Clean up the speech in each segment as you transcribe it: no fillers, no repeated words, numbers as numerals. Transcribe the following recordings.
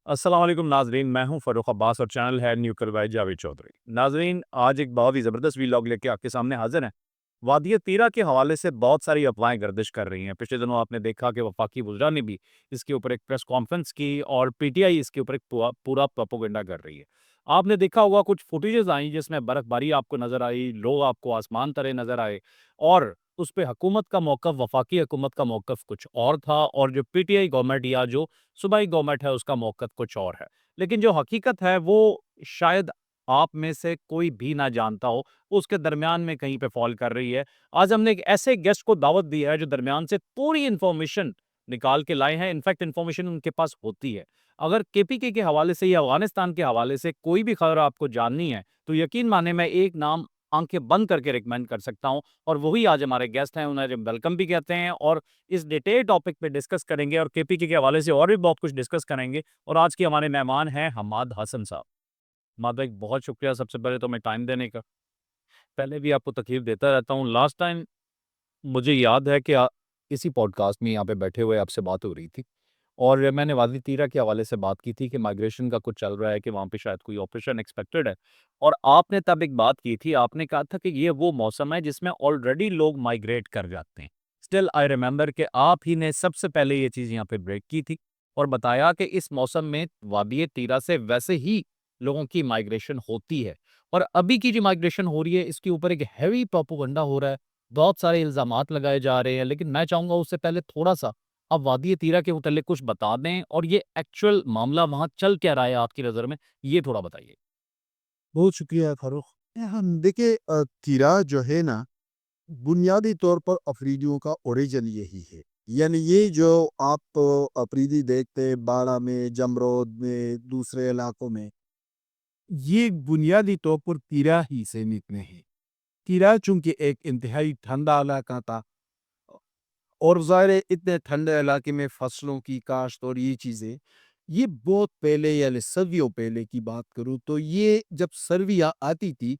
السلام علیکم ناظرین، میں ہوں فروخ عباس اور چینل ہے نیوکل بائی جاوید چودھری۔ ناظرین، آج ایک بہت ہی زبردست ویلاگ لے کے آپ کے سامنے حاضر ہیں۔ وادی تیرا کے حوالے سے بہت ساری افواہیں گردش کر رہی ہیں۔ پچھلے دنوں آپ نے دیکھا کہ وفاقی وزراء نے بھی اس کے اوپر ایک پریس کانفرنس کی اور پی ٹی آئی اس کے اوپر ایک پورا پروپیگنڈا کر رہی ہے۔ آپ نے دیکھا ہوگا کچھ فوٹیجز آئیں جس میں برف باری آپ کو نظر آئی، لوگ آپ کو آسمان ترے نظر آئے، اور اس پہ حکومت کا موقف، وفاقی حکومت کا موقف کچھ اور تھا، اور جو پی ٹی آئی گورنمنٹ یا جو صوبائی گورنمنٹ ہے اس کا موقف کچھ اور ہے۔ لیکن جو حقیقت ہے وہ شاید آپ میں سے کوئی بھی نہ جانتا ہو، اس کے درمیان میں کہیں پہ فال کر رہی ہے۔ آج ہم نے ایک ایسے گیسٹ کو دعوت دی ہے جو درمیان سے پوری انفارمیشن نکال کے لائے ہیں۔ انفیکٹ انفارمیشن ان کے پاس ہوتی ہے۔ اگر کے پی کے حوالے سے یا افغانستان کے حوالے سے کوئی بھی خبر آپ کو جاننی ہے تو یقین مانے میں ایک نام آنکھیں بند کر کے ریکمینڈ کر سکتا ہوں، اور وہی آج ہمارے گیسٹ ہیں۔ انہیں ویلکم بھی کہتے ہیں، اور اس ڈیٹیل ٹاپک پہ ڈسکس کریں گے، اور کے پی کے حوالے سے اور بھی بہت کچھ ڈسکس کریں گے۔ اور آج کے ہمارے مہمان ہیں حماد حسن صاحب۔ حماد بھائی، بہت شکریہ سب سے پہلے تو میں ٹائم دینے کا۔ پہلے بھی آپ کو تکلیف دیتا رہتا ہوں۔ لاسٹ ٹائم مجھے یاد ہے کہ اسی پوڈ کاسٹ میں یہاں پہ بیٹھے ہوئے آپ سے بات ہو رہی تھی، اور میں نے وادی تیرا کے حوالے سے بات کی تھی کہ مائگریشن کا کچھ چل رہا ہے، کہ وہاں پہ شاید کوئی آپریشن ایکسپیکٹڈ ہے، اور آپ نے تب ایک بات کی تھی۔ آپ نے کہا تھا کہ یہ وہ موسم ہے جس میں آلریڈی لوگ مائگریٹ کر جاتے ہیں۔ اسٹل آئی ریمبر کہ آپ ہی نے سب سے پہلے یہ چیز یہاں پہ بریک کی تھی اور بتایا کہ اس موسم میں وادی تیرا سے ویسے ہی لوگوں کی مائگریشن ہوتی ہے، اور ابھی کی جو مائگریشن ہو رہی ہے اس کے اوپر ایک ہیوی پروپیگنڈا ہو رہا ہے، بہت سارے الزامات لگائے جا رہے ہیں۔ لیکن میں چاہوں گا اس سے پہلے تھوڑا سا آپ وادی تیرا کے متعلق کچھ بتا دیں، اور یہ ایکچوئل معاملہ وہاں چل کیا رہا ہے آپ کی نظر میں، یہ تھوڑا بتائیے۔ بہت شکریہ فاروق۔ ہم دیکھیں، تیرا جو ہے نا، بنیادی طور پر افریدیوں کا اوریجن یہی ہے۔ یعنی یہ جو آپ افریدی دیکھتے باڑہ میں، جمرود میں، دوسرے علاقوں میں، یہ بنیادی طور پر تیرا ہی سے نکلے ہیں۔ تیرا چونکہ ایک انتہائی ٹھنڈا علاقہ تھا، اور ظاہر ہے اتنے ٹھنڈے علاقے میں فصلوں کی کاشت اور یہ چیزیں، یہ بہت پہلے، یعنی صدیوں پہلے کی بات کروں تو یہ جب سرویاں آتی تھی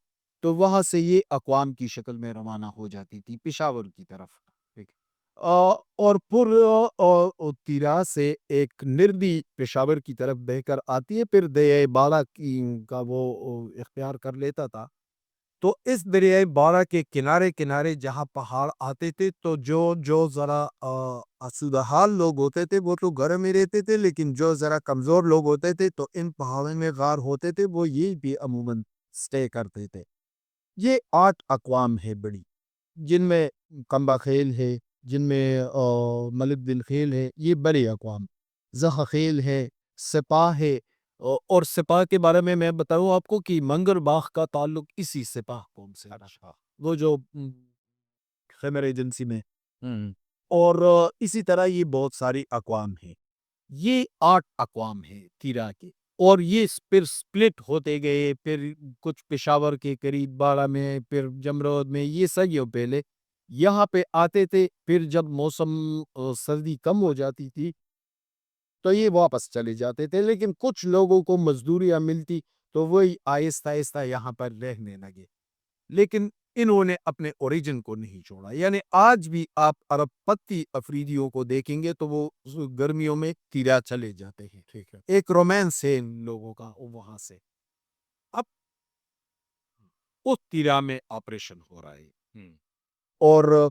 تو وہاں سے یہ اقوام کی شکل میں روانہ ہو جاتی تھی پشاور کی طرف۔ ٹھیک ہے۔ اور پھر تیرا سے ایک نردی پشاور کی طرف بہ کر آتی ہے، پھر دریائے بالا کا وہ اختیار کر لیتا تھا۔ تو اس دریائے بارہ کے کنارے کنارے جہاں پہاڑ آتے تھے تو جو ذرا آسودہ حال لوگ ہوتے تھے وہ تو گھر میں رہتے تھے، لیکن جو ذرا کمزور لوگ ہوتے تھے تو ان پہاڑوں میں غار ہوتے تھے، وہ یہ بھی عموماً سٹے کرتے تھے۔ یہ 8 اقوام ہے بڑی، جن میں کمبا خیل ہے، جن میں ملک دل خیل ہے، یہ بڑے اقوام۔ زخ خیل ہے، سپاہ ہے، اور سپاہ کے بارے میں بتاؤں آپ کو کہ منگر باغ کا تعلق اسی سپاہ قوم سے تھا، وہ جو خیمر ایجنسی میں۔ ہوں اور اسی طرح یہ بہت ساری اقوام ہیں۔ یہ 8 اقوام ہیں تیرا کے، اور یہ پھر سپلٹ ہوتے گئے، پھر کچھ پشاور کے قریب باڑہ میں، پھر جمرود میں، یہ صدیوں پہلے یہاں پہ آتے تھے۔ پھر جب موسم سردی کم ہو جاتی تھی تو یہ واپس چلے جاتے تھے، لیکن کچھ لوگوں کو مزدوریاں ملتی تو وہی آہستہ آہستہ یہاں پر رہنے لگے، لیکن انہوں نے اپنے اوریجن کو نہیں چھوڑا۔ یعنی آج بھی آپ عرب پتی افریدیوں کو دیکھیں گے تو وہ گرمیوں میں تیرا چلے جاتے ہیں۔ ٹھیک ہے، ایک رومانس ہے ان لوگوں کا وہاں سے۔ اب اس تیرا میں آپریشن ہو رہا ہے، ہوں اور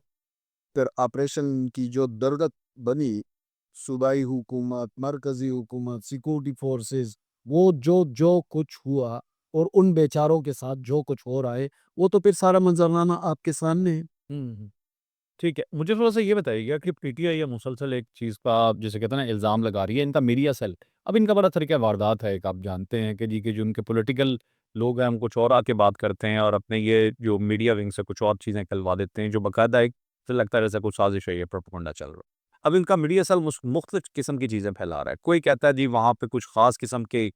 پھر آپریشن کی جو درگت بنی، صوبائی حکومت، مرکزی حکومت، سیکورٹی فورسز، وہ جو کچھ ہوا اور ان بیچاروں کے ساتھ جو کچھ ہو رہا ہے، وہ تو پھر سارا منظرنامہ آپ کے سامنے ہے۔ ہوں ٹھیک ہے، مجھے تھوڑا سا یہ بتائیے گا کہ پی ٹی آئی یہ مسلسل ایک چیز کا جسے کہتے ہیں نا الزام لگا رہی ہے، ان کا میڈیا سیل۔ اب ان کا بڑا طریقہ واردات ہے، ایک آپ جانتے ہیں کہ جی کہ جو ان کے پولیٹیکل لوگ ہیں ہم کچھ اور آ کے بات کرتے ہیں، اور اپنے یہ جو میڈیا ونگ سے کچھ اور چیزیں کلوا دیتے ہیں جو باقاعدہ ایک سے لگتا ہے جیسے کچھ سازش ہے، یہ پروپیگنڈا چل رہا ہے۔ اب ان کا میڈیا سیل مختلف قسم کی چیزیں پھیلا رہا ہے۔ کوئی کہتا ہے جی وہاں پہ کچھ خاص قسم کے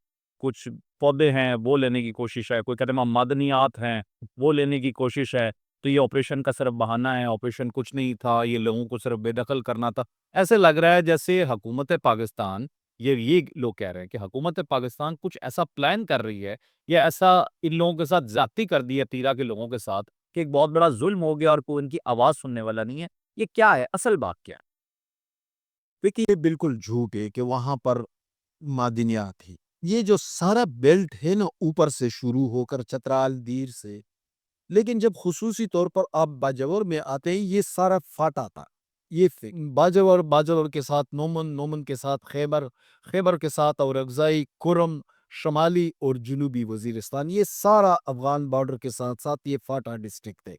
کچھ پودے ہیں وہ لینے کی کوشش ہے، کوئی کہتے ہیں معدنیات ہیں وہ لینے کی کوشش ہے، تو یہ آپریشن کا صرف بہانہ ہے، آپریشن کچھ نہیں تھا، یہ لوگوں کو صرف بے دخل کرنا تھا۔ ایسے لگ رہا ہے جیسے حکومت پاکستان، یہ لوگ کہہ رہے ہیں کہ حکومت پاکستان کچھ ایسا پلان کر رہی ہے، یا ایسا ان لوگوں کے ساتھ زیادتی کر دی ہے تیرا کے لوگوں کے ساتھ، کہ ایک بہت بڑا ظلم ہو گیا اور کوئی ان کی آواز سننے والا نہیں ہے۔ یہ کیا ہے، اصل بات کیا ہے؟ دیکھیے، یہ بالکل جھوٹ ہے کہ وہاں پر معدنیات ہی. یہ جو سارا بیلٹ ہے نا اوپر سے شروع ہو کر چترال دیر سے، لیکن جب خصوصی طور پر آپ باجوڑ میں آتے ہیں یہ سارا فاٹا تھا. یہ باجوڑ کے ساتھ نومن کے ساتھ خیبر، خیبر کے ساتھ اورکزائی، کرم، شمالی اور جنوبی وزیرستان، یہ سارا افغان بارڈر کے ساتھ ساتھ یہ فاٹا ڈسٹرکٹ ہے.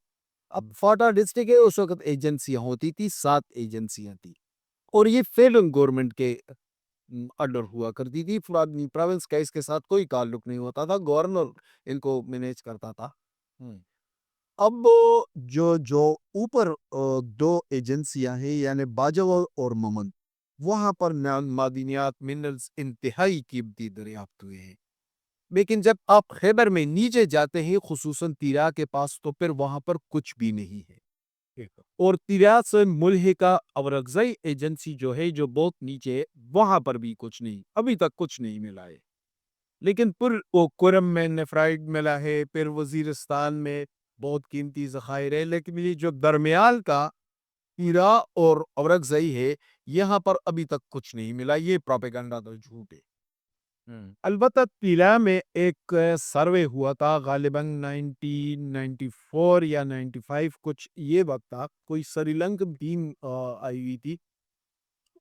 اب فاٹا ڈسٹرکٹ ہے، اس وقت ایجنسیاں ہوتی تھی، 7 ایجنسیاں تھی اور یہ فیلن گورنمنٹ کے انڈر ہوا کرتی تھی. پروونس کا اس کے ساتھ کوئی تعلق نہیں ہوتا تھا، گورنر ان کو مینیج کرتا تھا. اب جو اوپر 2 ایجنسیاں ہیں یعنی باجوڑ اور ممن، وہاں پر معدنیات منرلز انتہائی قیمتی دریافت ہوئے ہیں. لیکن جب آپ خیبر میں نیچے جاتے ہیں خصوصاً تیرا کے پاس تو پھر وہاں پر کچھ بھی نہیں ہے. اور تیرا سے ملحقہ اورکزائی ایجنسی جو ہے جو بہت نیچے ہے، وہاں پر بھی کچھ نہیں، ابھی تک کچھ نہیں ملا ہے. لیکن پھر وہ کرم میں نیفرائٹ ملا ہے، پھر وزیرستان میں بہت قیمتی ذخائر ہے. لیکن یہ جو درمیال کا تیرا اور اورکزائی ہے یہاں پر ابھی تک کچھ نہیں ملا. یہ پروپیگنڈا تو جھوٹ ہے. البتہ تیرا میں ایک سروے ہوا تھا غالباً 1994 یا 95 کچھ یہ وقت تھا، کوئی سری لنکن ٹیم آئی ہوئی تھی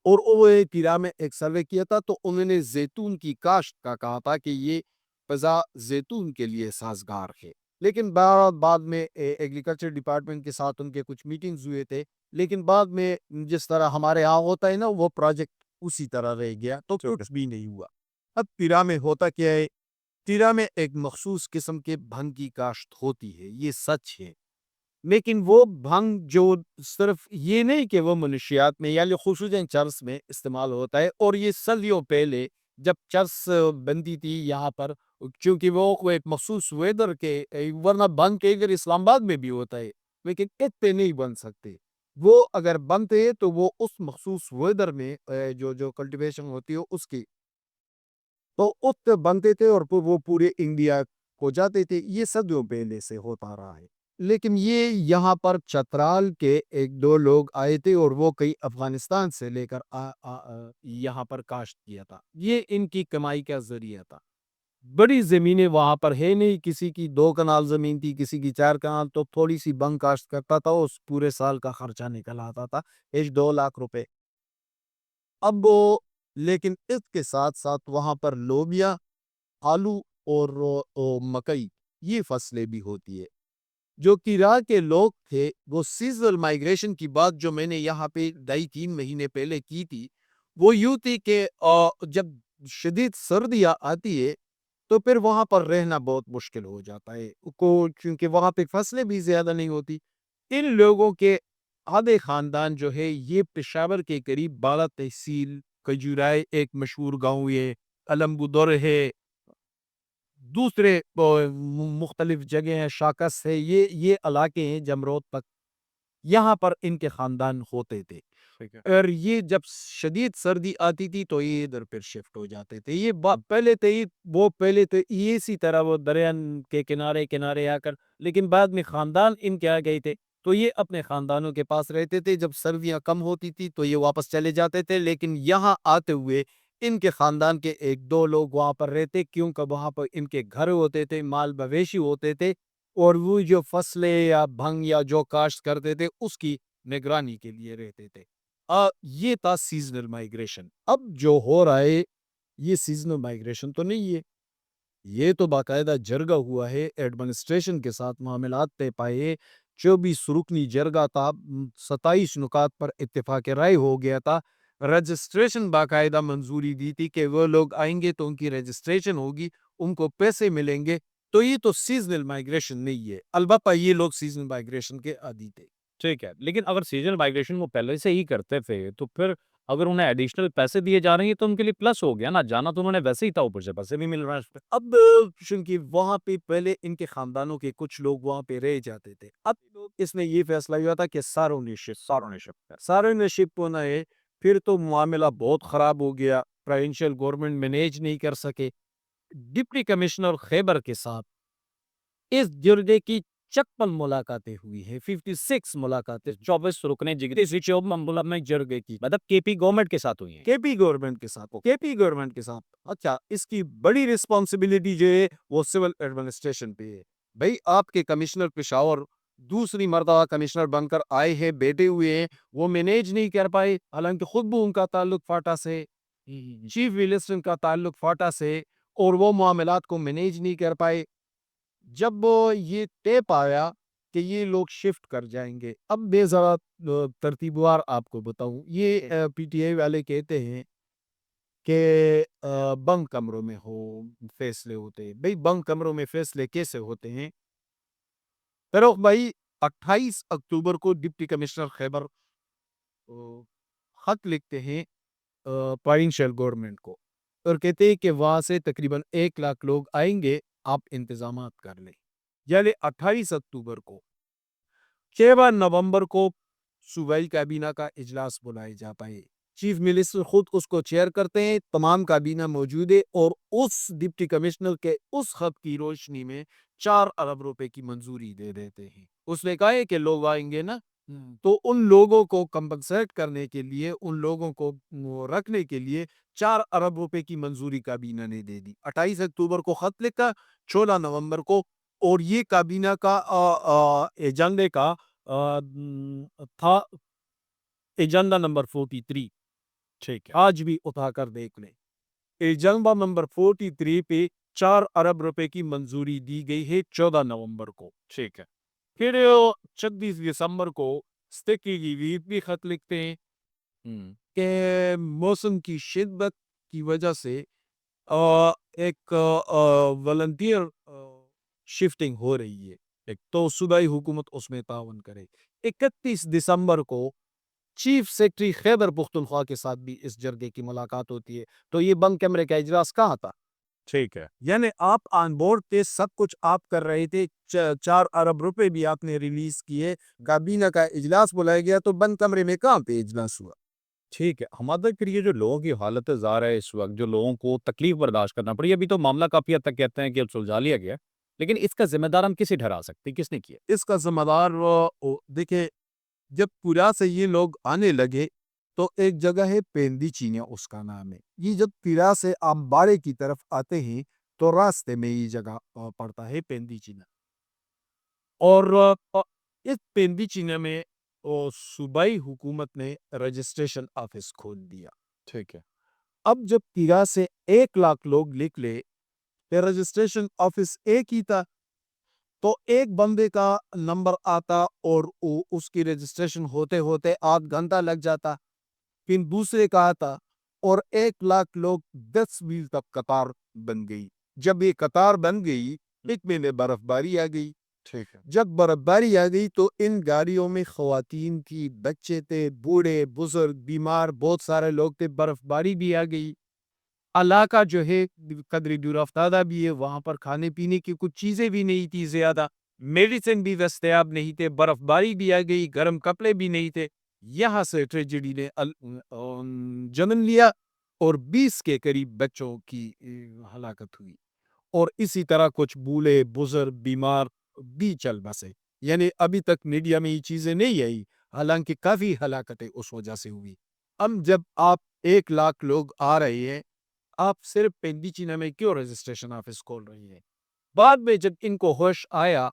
اور وہ تیرا میں ایک سروے کیا تھا تو انہوں نے زیتون کی کاشت کا کہا تھا کہ یہ فضا زیتون کے لیے سازگار ہے. لیکن بعد میں ایگریکلچر ڈپارٹمنٹ کے ساتھ ان کے کچھ میٹنگز ہوئے تھے، لیکن بعد میں جس طرح ہمارے ہاں ہوتا ہے نا وہ پروجیکٹ اسی طرح رہ گیا تو کچھ بھی نہیں ہوا. اب تیرا میں ہوتا کیا ہے، تیرا میں ایک مخصوص قسم کے بھنگ کی کاشت ہوتی ہے، یہ سچ ہے. لیکن وہ بھنگ جو صرف یہ نہیں کہ وہ منشیات میں یعنی خصوصاً چرس میں استعمال ہوتا ہے، اور یہ صدیوں پہلے جب چرس بنتی تھی یہاں پر، چونکہ وہ ایک مخصوص ویدر کے، ورنہ بھنگ کے اگر اسلام آباد میں بھی ہوتا ہے لیکن اتنے نہیں بن سکتے. وہ اگر بنتے تو وہ اس مخصوص ویدر میں جو کلٹیویشن ہوتی ہے اس کی تو اس بنتے تھے اور وہ پورے انڈیا کو جاتے تھے. یہ صدیوں پہلے سے ہوتا رہا ہے. لیکن یہ یہاں پر چترال کے 1-2 لوگ آئے تھے اور وہ کئی افغانستان سے لے کر یہاں پر کاشت کیا تھا. یہ ان کی کمائی کا ذریعہ تھا. بڑی زمینیں وہاں پر ہے نہیں، کسی کی 2 کنال زمین تھی، کسی کی 4 کنال، تو تھوڑی سی بنگ کاشت کرتا تھا، اس پورے سال کا خرچہ نکل آتا تھا 1-2 لاکھ روپے. اب لیکن اس کے ساتھ ساتھ وہاں پر لوبیا، آلو اور مکئی یہ فصلیں بھی ہوتی ہے. جو تیرا کے لوگ تھے وہ سیزنل مائگریشن کی بات جو میں نے یہاں پہ 2.5-3 مہینے پہلے کی تھی، وہ یوں تھی کہ جب شدید سردیاں آتی ہے تو پھر وہاں پر رہنا بہت مشکل ہو جاتا ہے کیونکہ وہاں پہ فصلیں بھی زیادہ نہیں ہوتی. ان لوگوں کے آدھے خاندان جو ہے یہ پشاور کے قریب بالا تحصیل کجورائے ایک مشہور گاؤں ہے، علمبدر ہے، دوسرے مختلف جگہ ہیں، شاکس ہے، یہ علاقے ہیں جمرود تک، یہاں پر ان کے خاندان ہوتے تھے. اور یہ جب شدید سردی آتی تھی تو یہ ادھر پھر شفٹ ہو جاتے تھے. یہ پہلے تو یہ اسی طرح وہ دریا کے کنارے کنارے آ کر، لیکن بعد میں خاندان ان کے آ گئے تھے تو یہ اپنے خاندانوں کے پاس رہتے تھے. جب سردیاں کم ہوتی تھی تو یہ واپس چلے جاتے تھے. لیکن یہاں آتے ہوئے ان کے خاندان کے 1-2 لوگ وہاں پر رہتے کیونکہ وہاں پر ان کے گھر ہوتے تھے، مال مویشی ہوتے تھے، اور وہ جو فصلیں یا بھنگ یا جو کاشت کرتے تھے اس کی نگرانی کے لیے رہتے تھے. یہ تھا سیزنل مائگریشن. اب جو ہو رہا ہے یہ سیزنل مائگریشن تو نہیں ہے، یہ تو باقاعدہ جرگہ ہوا ہے، ایڈمنسٹریشن کے ساتھ معاملات طے پائے. 24 رکنی جرگہ تھا، 27 نکات پر اتفاق رائے ہو گیا تھا. رجسٹریشن باقاعدہ منظوری دی تھی کہ وہ لوگ آئیں گے تو ان کی رجسٹریشن ہوگی، ان کو پیسے ملیں گے. تو یہ تو سیزنل مائگریشن نہیں ہے. البتہ یہ لوگ سیزنل مائگریشن کے عادی تھے. ٹھیک ہے، لیکن اگر سیزنل مائگریشن وہ پہلے سے ہی کرتے تھے تو پھر اگر انہیں ایڈیشنل پیسے دیے جا رہے ہیں تو ان کے لیے پلس ہو گیا نا، جانا تو انہوں نے ویسے ہی تھا، اوپر سے پیسے بھی مل رہا ہے اس پہ. اب چونکہ وہاں پہ پہلے ان کے خاندانوں کے کچھ لوگ وہاں پہ رہ جاتے تھے، اب اس نے یہ فیصلہ ہوا تھا کہ سارونیشپ ہونا ہے. پھر تو معاملہ بہت خراب ہو گیا، پروونشل گورنمنٹ مینیج نہیں کر سکے. ڈپٹی کمشنر خیبر کے ساتھ اس جرگے کی 56 ملاقاتیں ہوئی ہیں، 56 ملاقاتیں، 24 رکنے جگری سے 24 ممبولہ میں جرگے کی، مطلب کے پی گورنمنٹ کے ساتھ ہوئی ہیں۔ کے پی گورنمنٹ کے ساتھ اچھا اس کی بڑی رسپانسبلٹی جو ہے وہ سول ایڈمنسٹریشن پہ ہے۔ بھئی آپ کے کمشنر پشاور دوسری مرتبہ کمشنر بن کر آئے ہیں، بیٹھے ہوئے ہیں، وہ مینیج نہیں کر پائے، حالانکہ خود بھی ان کا تعلق فاٹا سے، چیف منسٹر کا تعلق فاٹا سے، اور وہ معاملات کو مینیج نہیں کر پائے۔ جب یہ طے پایا کہ یہ لوگ شفٹ کر جائیں گے، اب میں ذرا ترتیبوار آپ کو بتاؤں، یہ پی ٹی آئی والے کہتے ہیں کہ بند کمروں میں فیصلے ہوتے ہیں۔ بھئی بند کمروں میں فیصلے کیسے ہوتے ہیں؟ فیروق بھائی 28 اکتوبر کو ڈپٹی کمشنر خیبر خط لکھتے ہیں پروونشل گورنمنٹ کو، اور کہتے ہیں کہ وہاں سے تقریباً 1 لاکھ لوگ آئیں گے، آپ انتظامات کر لیں۔ یعنی 28 اکتوبر کو 6 نومبر کو صوبائی کابینہ کا اجلاس بلائے جا پائے، چیف منسٹر خود اس کو چیئر کرتے ہیں، تمام کابینہ موجود ہے، اور اس ڈپٹی کمشنر کے اس خط کی روشنی میں 4 ارب روپے کی منظوری دے دیتے ہیں۔ اس نے کہا ہے کہ لوگ آئیں گے نا، تو ان لوگوں کو کمپنسیٹ کرنے کے لیے، ان لوگوں کو رکھنے کے لیے 4 ارب روپے کی منظوری کابینہ نے دے دی۔ 28 اکتوبر کو خط لکھا، 16 نومبر کو، اور یہ کابینہ کا ایجنڈے کا تھا ایجنڈا نمبر 43۔ ٹھیک ہے، آج بھی اٹھا کر دیکھ لیں، ایجنڈا نمبر 43 پہ 4 ارب روپے کی منظوری دی گئی ہے 14 نومبر کو۔ ٹھیک ہے، پھر 26 دسمبر کو سٹیکی کی ویت بھی خط لکھتے ہیں کہ موسم کی شدت کی وجہ سے ایک والنٹیئر شفٹنگ ہو رہی ہے، ایک تو صوبائی حکومت اس میں تعاون کرے۔ 31 دسمبر کو چیف سیکرٹری خیبر پختونخوا کے ساتھ بھی اس جرگے کی ملاقات ہوتی ہے۔ تو یہ بند کمرے کا اجلاس کہاں تھا؟ ٹھیک ہے، یعنی آپ آن بورڈ تھے، سب کچھ آپ کر رہے تھے، 4 ارب روپے بھی آپ نے ریلیز کیے، کابینہ کا اجلاس بلایا گیا، تو بند کمرے میں کہاں پہ اجلاس ہوا؟ ٹھیک ہے، ہمارے کے لیے جو لوگوں کی حالت زار ہے اس وقت، جو لوگوں کو تکلیف برداشت کرنا پڑی، ابھی تو معاملہ کافی حد تک کہتے ہیں کہ اب سلجھا لیا گیا، لیکن اس کا ذمہ دار ہم کسے ٹھہرا سکتے ہیں؟ کس نے کیا؟ اس کا ذمہ دار دیکھیں، جب پورا سے یہ لوگ آنے لگے تو ایک جگہ ہے پیندی چینیا، اس کا نام ہے، یہ جب پیرا سے امباڑے کی طرف آتے ہیں تو راستے میں یہ جگہ پڑتا ہے پیندی چینیا، اور اس پیندی چینیا میں صوبائی حکومت نے رجسٹریشن آفس کھول دیا۔ ٹھیک ہے، اب جب پیرا سے 1 لاکھ لوگ نکلے تو رجسٹریشن آفس ایک ہی تھا، تو ایک بندے کا نمبر آتا اور اس کی رجسٹریشن ہوتے ہوتے 8 گھنٹہ لگ جاتا، پھر دوسرے کا آتا، اور 1 لاکھ لوگ 10 میل تک قطار بن گئی۔ جب یہ قطار بن گئی، ایک میں برف باری آ گئی۔ ٹھیک ہے، جب برف باری آ گئی تو ان گاڑیوں میں خواتین تھی، بچے تھے، بوڑھے بزرگ بیمار بہت سارے لوگ تھے، برف باری بھی آ گئی۔ علاقہ جو ہے قدری دور افتادہ بھی ہے، وہاں پر کھانے پینے کی کچھ چیزیں بھی نہیں تھی زیادہ، میڈیسن بھی دستیاب نہیں تھے، برف باری بھی آ گئی، گرم کپڑے بھی نہیں تھے۔ یہاں سے ٹریجڈی نے جنم لیا، اور 20 کے قریب بچوں کی ہلاکت ہوئی، اور اسی طرح کچھ بوڑھے بزرگ بیمار بھی چل بسے۔ یعنی ابھی تک میڈیا میں یہ چیزیں نہیں آئی، حالانکہ کافی ہلاکتیں اس وجہ سے ہوئی۔ اب جب آپ 1 لاکھ لوگ آ رہے ہیں، آپ صرف پیندی چینا میں کیوں رجسٹریشن آفس کھول رہی ہیں؟ بعد میں جب ان کو ہوش آیا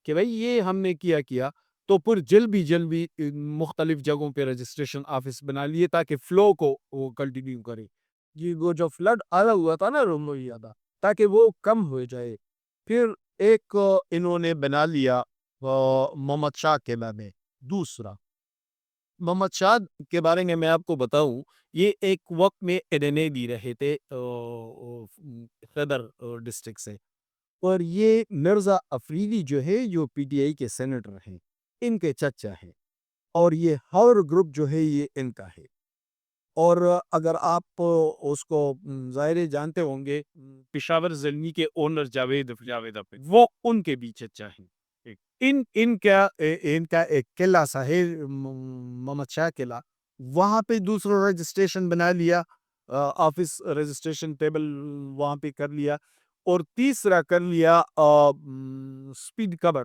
کہ بھئی یہ ہم نے کیا تو پھر جلدی مختلف جگہوں پہ رجسٹریشن آفس بنا لیے تاکہ فلو کو وہ کنٹینیو کرے۔ یہ وہ جو فلڈ آیا ہوا تھا نا رومویا تھا، تاکہ وہ کم ہو جائے۔ پھر ایک انہوں نے بنا لیا محمد شاہ کے میں دوسرا محمد شاہ کے بارے میں آپ کو بتاؤں، یہ ایک وقت میں ایڈنے بھی رہے تھے خیبر ڈسٹرکٹ سے، اور یہ مرزا افریدی جو ہے جو پی ٹی آئی کے سینیٹر ہیں، ان کے چچا ہیں، اور یہ ہر گروپ جو ہے یہ ان کا ہے۔ اور اگر آپ اس کو ظاہر جانتے ہوں گے، پشاور زلمی کے اونر جاوید وہ ان کے بھی چچا ہیں۔ ان کا ایک قلعہ سا ہے محمد شاہ قلعہ، وہاں پہ دوسرا رجسٹریشن بنا لیا، آفس رجسٹریشن ٹیبل وہاں پہ کر لیا، اور تیسرا کر لیا سپیڈ کور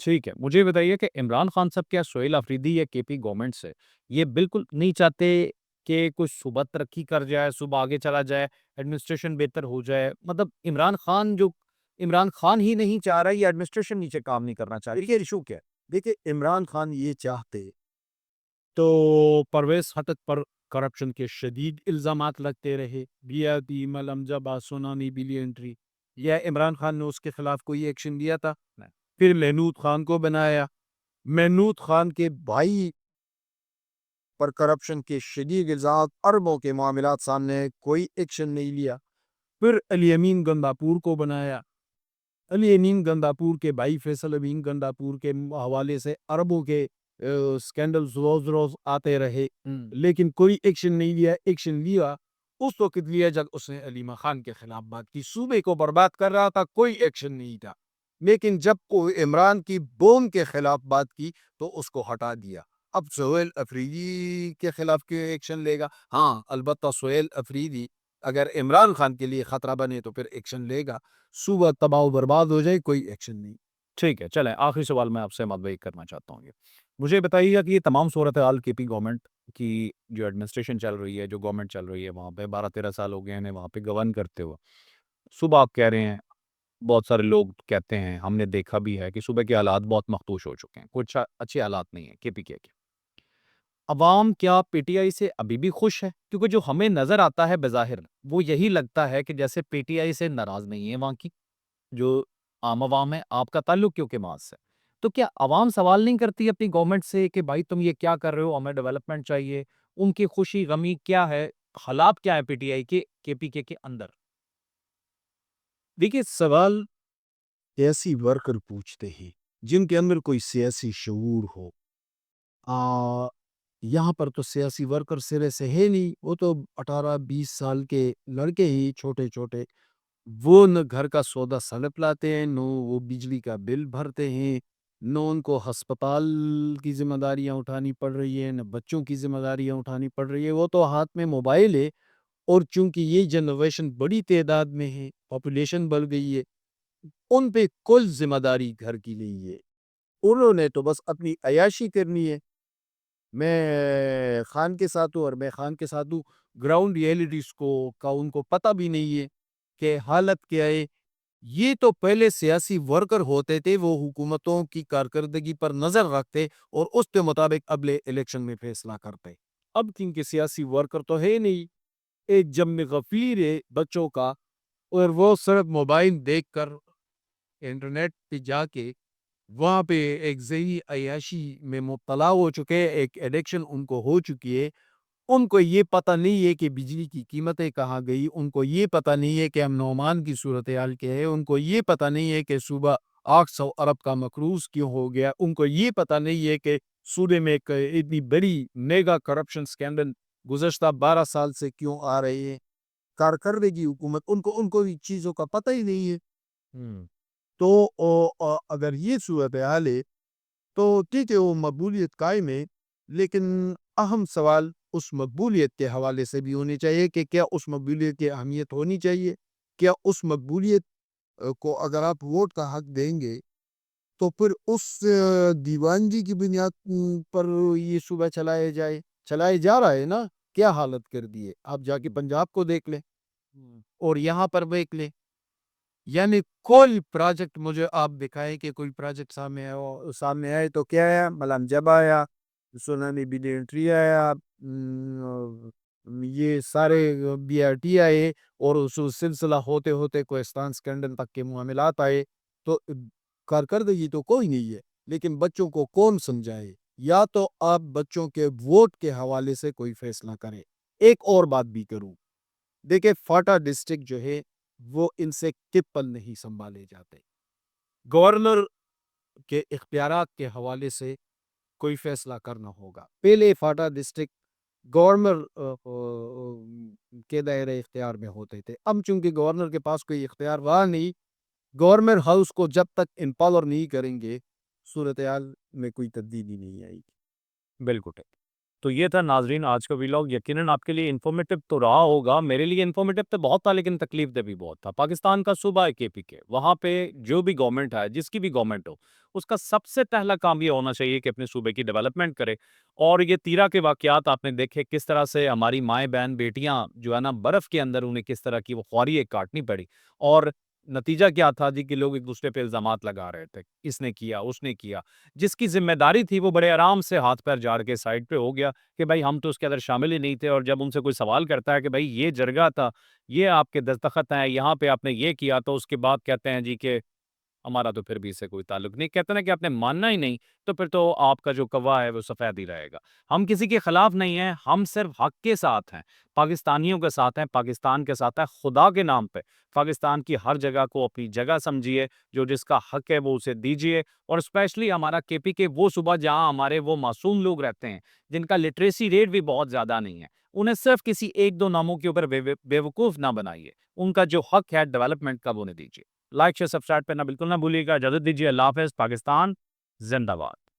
ٹھیک ہے، مجھے بتائیے کہ عمران خان صاحب کیا سہیل آفریدی یا کے پی گورنمنٹ سے یہ بالکل نہیں چاہتے کہ کچھ صوبہ ترقی کر جائے، صوبہ آگے چلا جائے، ایڈمنسٹریشن بہتر ہو جائے؟ مطلب عمران خان ہی نہیں چاہ رہا، یہ ایڈمنسٹریشن نیچے کام نہیں کرنا چاہ رہی، یہ ایشو کیا ہے؟ دیکھیے عمران خان یہ چاہتے تو پرویز خٹک پر کرپشن کے شدید الزامات لگتے رہے، بیاتی ملمجہ باسونانی بلینٹری، یا عمران خان نے اس کے خلاف کوئی ایکشن لیا تھا؟ نہیں۔ پھر محنود خان کو بنایا، محنود خان کے بھائی پر کرپشن کے شدید الزامات، اربوں کے معاملات سامنے، کوئی ایکشن نہیں لیا۔ پھر علی امین گنداپور کو بنایا، علی امین گنداپور کے بھائی فیصل امین گنداپور کے حوالے سے اربوں کے سکینڈلز روز روز آتے رہے، لیکن کوئی ایکشن نہیں لیا۔ ایکشن لیا اس وقت لیا جب اس نے علیمہ خان کے خلاف بات کی، صوبے کو برباد کر رہا تھا، کوئی ایکشن نہیں تھا۔ لیکن جب کوئی عمران کی بوم کے خلاف بات کی تو اس کو ہٹا دیا۔ اب سہیل افریدی کے خلاف کیوں ایکشن لے گا؟ ہاں البتہ سہیل افریدی اگر عمران خان کے لیے خطرہ بنے تو پھر ایکشن لے گا، صوبہ تباہ و برباد ہو جائے کوئی ایکشن نہیں۔ ٹھیک ہے، چلیں آخری سوال میں آپ سے مدعی کرنا چاہتا ہوں۔ مجھے بتائیے گا کہ یہ تمام صورتحال کے پی گورنمنٹ کی جو ایڈمنسٹریشن چل رہی ہے، جو گورنمنٹ چل رہی ہے، وہاں پہ 12-13 سال ہو گئے ہیں وہاں پہ گورن کرتے ہوئے، صبح آپ کہہ رہے ہیں، بہت سارے لوگ کہتے ہیں، ہم نے دیکھا بھی ہے کہ صوبے کے حالات بہت مخدوش ہو چکے ہیں، کچھ اچھے حالات نہیں ہیں کے پی کے۔ عوام کیا پی ٹی آئی سے ابھی بھی خوش ہے؟ کیونکہ جو ہمیں نظر آتا ہے بظاہر وہ یہی لگتا ہے کہ جیسے پی ٹی آئی سے ناراض نہیں ہے وہاں کی جو عام عوام ہے، آپ کا تعلق کیوں کے ماس سے، تو کیا عوام سوال نہیں کرتی اپنی گورنمنٹ سے کہ بھائی تم یہ کیا کر رہے ہو، ہمیں ڈیولپمنٹ چاہیے؟ ان کی خوشی غمی کیا ہے، حالات کیا ہے پی ٹی آئی کے پی کے اندر؟ دیکھیے سوال سیاسی ورکر پوچھتے ہیں جن کے اندر کوئی سیاسی شعور ہو۔ یہاں پر تو سیاسی ورکر سرے سے ہے نہیں، وہ تو 18-20 سال کے لڑکے ہی چھوٹے چھوٹے، وہ نہ گھر کا سودا سلپ لاتے ہیں، نہ وہ بجلی کا بل بھرتے ہیں، نہ ان کو ہسپتال کی ذمہ داریاں اٹھانی پڑ رہی ہے، نہ بچوں کی ذمہ داریاں اٹھانی پڑ رہی ہے۔ وہ تو ہاتھ میں موبائل ہے، اور چونکہ یہ جنریشن بڑی تعداد میں ہے، پاپولیشن بڑھ گئی ہے، ان پہ کل ذمہ داری گھر کی نہیں ہے۔ انہوں نے تو بس اپنی عیاشی کرنی ہے، میں خان کے ساتھ ہوں اور میں خان کے ساتھ ہوں۔ گراؤنڈ ریئلٹیز کا ان کو پتہ بھی نہیں ہے کہ حالت کیا ہے۔ یہ تو پہلے سیاسی ورکر ہوتے تھے، وہ حکومتوں کی کارکردگی پر نظر رکھتے اور اس کے مطابق اگلے الیکشن میں فیصلہ کرتے۔ اب کیونکہ سیاسی ورکر تو ہے نہیں، ایک جم غفیر ہے بچوں کا، اور وہ صرف موبائل دیکھ کر انٹرنیٹ پہ جا کے وہاں پہ ایک ذہنی عیاشی میں مبتلا ہو چکے، ایک ایڈکشن ان کو ہو چکی ہے۔ ان کو یہ پتہ نہیں ہے کہ بجلی کی قیمتیں کہاں گئی، ان کو یہ پتہ نہیں ہے کہ امن و امان کی صورتحال کیا ہے، ان کو یہ پتہ نہیں ہے کہ صوبہ 800 ارب کا مقروض کیوں ہو گیا، ان کو یہ پتہ نہیں ہے کہ صوبے میں ایک اتنی بڑی میگا کرپشن سکینڈل گزشتہ 12 سال سے کیوں آ رہے ہیں۔ کارکردگی حکومت ان کو بھی چیزوں کا پتہ ہی نہیں ہے۔ تو اگر یہ صورتحال ہے تو ٹھیک ہے، وہ مقبولیت قائم ہے، لیکن اہم سوال اس مقبولیت کے حوالے سے بھی ہونے چاہیے کہ کیا اس مقبولیت کی اہمیت ہونی چاہیے؟ کیا اس مقبولیت کو اگر آپ ووٹ کا حق دیں گے تو پھر اس دیوانگی کی بنیاد پر یہ صوبہ چلائے جا رہا ہے نا؟ کیا حالت کر دی ہے؟ آپ جا کے پنجاب کو دیکھ لیں اور یہاں پر دیکھ لیں، یعنی کوئی پروجیکٹ مجھے آپ دکھائیں کہ کوئی پروجیکٹ سامنے آئے تو کیا ہے؟ ملم جب آیا، سونامی بلینٹری آیا، یہ سارے بی آر ٹی آئے، اور اس سلسلہ ہوتے ہوتے کوہستان سکینڈل تک کے معاملات آئے، تو کارکردگی تو کوئی نہیں ہے۔ لیکن بچوں کو کون سمجھائے؟ یا تو آپ بچوں کے ووٹ کے حوالے سے کوئی فیصلہ کریں۔ ایک اور بات بھی کروں، دیکھیں فاٹا ڈسٹرکٹ جو ہے وہ ان سے ٹپل نہیں سنبھالے جاتے۔ گورنر کے اختیارات کے حوالے سے کوئی فیصلہ کرنا ہوگا۔ پہلے فاٹا ڈسٹرکٹ گورنر کے دائرہ اختیار میں ہوتے تھے، اب چونکہ گورنر کے پاس کوئی اختیار رہا نہیں، گورنر ہاؤس کو جب تک امپاور نہیں کریں گے صورتحال میں کوئی تبدیلی نہیں آئے گی۔ بالکل ٹھیک۔ تو یہ تھا ناظرین آج کا ویلاگ. یقیناً آپ کے لیے انفارمیٹو تو رہا ہوگا. میرے لیے انفارمیٹو تو بہت تھا لیکن تکلیف دہ بھی بہت تھا. پاکستان کا صوبہ ہے KPK. وہاں پہ جو بھی گورنمنٹ ہے, جس کی بھی گورنمنٹ ہو, اس کا سب سے پہلا کام یہ ہونا چاہیے کہ اپنے صوبے کی ڈیولپمنٹ کرے. اور یہ تیرا کے واقعات آپ نے دیکھے کس طرح سے ہماری مائیں بہن بیٹیاں جو ہے نا برف کے اندر انہیں کس طرح کی وہ خواری کاٹنی پڑی. اور نتیجہ کیا تھا جی کہ لوگ ایک دوسرے پہ الزامات لگا رہے تھے, اس نے کیا, اس نے کیا. جس کی ذمہ داری تھی وہ بڑے آرام سے ہاتھ پیر جاڑ کے سائڈ پہ ہو گیا کہ بھائی ہم تو اس کے اندر شامل ہی نہیں تھے. اور جب ان سے کوئی سوال کرتا ہے کہ بھائی یہ جرگہ تھا, یہ آپ کے دستخط ہیں, یہاں پہ آپ نے یہ کیا, تو اس کے بعد کہتے ہیں جی کہ ہمارا تو پھر بھی اس سے کوئی تعلق نہیں. کہتے ہیں کہ آپ نے ماننا ہی نہیں تو پھر تو آپ کا جو کوا ہے وہ سفید ہی رہے گا. ہم کسی کے خلاف نہیں ہیں, ہم صرف حق کے ساتھ ہیں, پاکستانیوں کے ساتھ ہیں, پاکستان کے ساتھ ہیں. خدا کے نام پہ پاکستان کی ہر جگہ کو اپنی جگہ سمجھیے, جو جس کا حق ہے وہ اسے دیجیے. اور اسپیشلی ہمارا KPK وہ صوبہ جہاں ہمارے وہ معصوم لوگ رہتے ہیں جن کا لٹریسی ریٹ بھی بہت زیادہ نہیں ہے, انہیں صرف کسی ایک دو ناموں کے اوپر بیوقوف نہ بنائیے. ان کا جو حق ہے ڈیولپمنٹ کا وہ انہیں دیجیے. لائک شیئر سبسکرائب کرنا بالکل نہ بھولیے گا. اجازت دیجیے. اللہ حافظ. پاکستان زندہ باد.